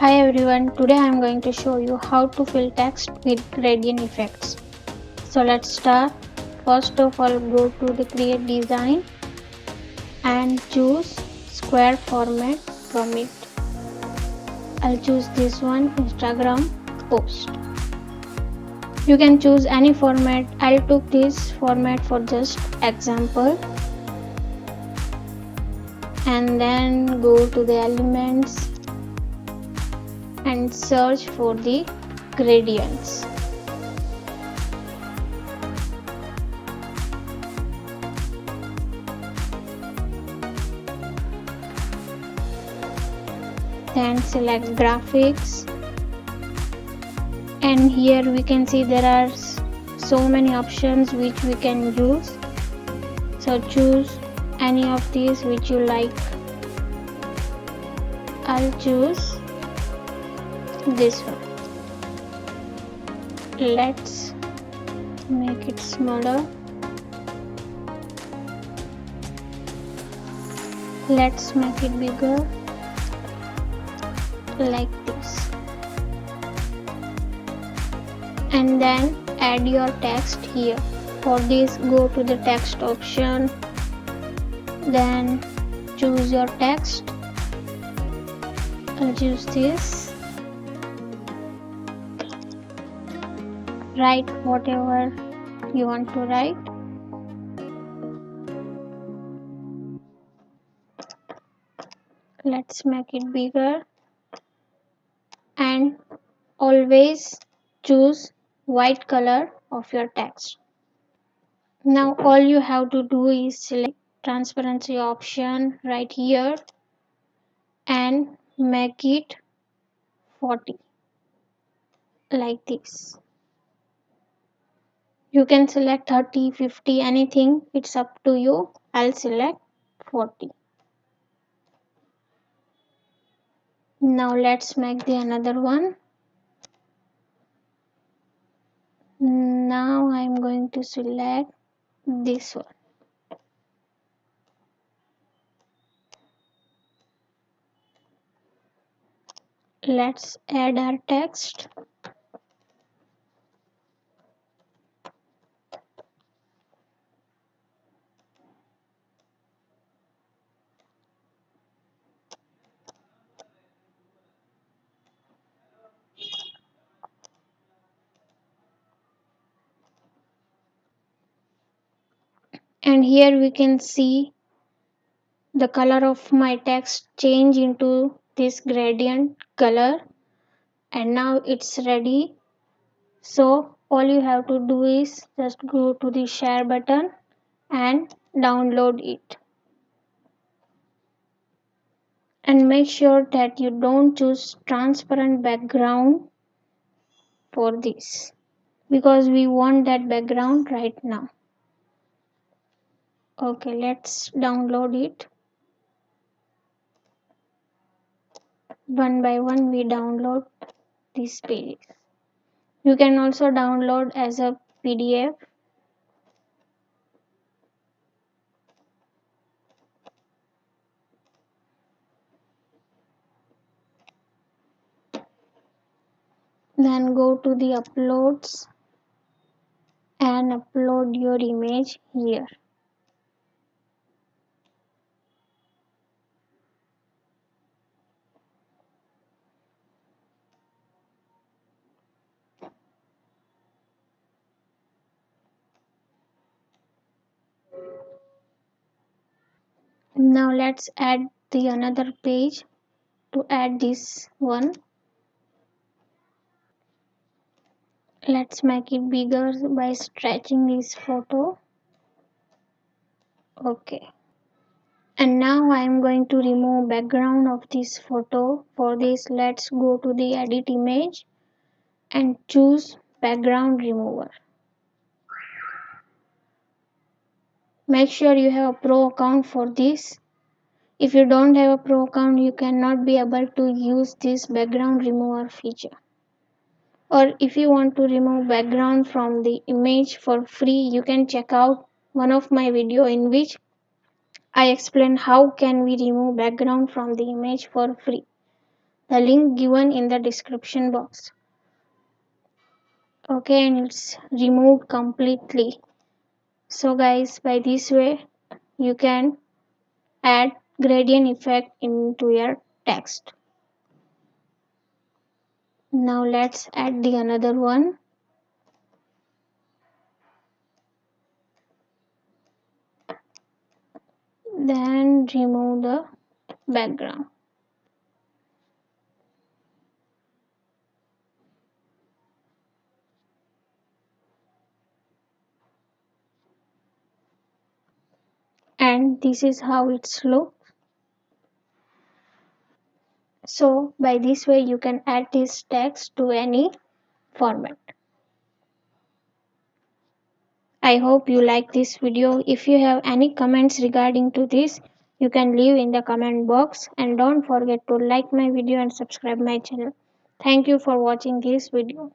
Hi everyone, today I am going to show you how to fill text with gradient effects. So let's start. First of all, go to the create design and choose square format from it. I'll choose this one, Instagram post. You can choose any format. I took this format for just example. And then go to the elements and search for the gradients. Then select graphics, and here we can see there are so many options which we can use. So choose any of these which you like. I'll choose this one. Let's make it smaller. Let's make it bigger, like this. And then add your text here. For this, go to the text option, then choose your text. I'll choose this. Write whatever you want to write. Let's make it bigger, and always choose white color of your text. Now all you have to do is select transparency option right here and make it 40, like this. You can select 30, 50, anything, it's up to you. I'll select 40. Now let's make the another one. Now I'm going to select this one. Let's add our text. And here we can see the color of my text change into this gradient color, and now it's ready. So all you have to do is just go to the share button and download it. And make sure that you don't choose transparent background for this, because we want that background right now. Okay, let's download it. One by one we download these pages. You can also download as a PDF. Then go to the uploads and upload your image here. Now let's add the another page. To add this one, let's make it bigger by stretching this photo. Okay. And now I am going to remove background of this photo. For this, let's go to the edit image and choose background remover. Make sure you have a pro account for this. If you don't have a pro account, you cannot be able to use this background remover feature. Or if you want to remove background from the image for free, you can check out one of my video in which I explain how can we remove background from the image for free. the link given in the description box. Okay, and it's removed completely. So guys, by this way you can add gradient effect into your text. Now let's add the another one. Then remove the background. And this is how it's look. So by this way you can add this text to any format. I hope you like this video. If you have any comments regarding to this, you can leave in the comment box, and don't forget to like my video and subscribe my channel. Thank you for watching this video.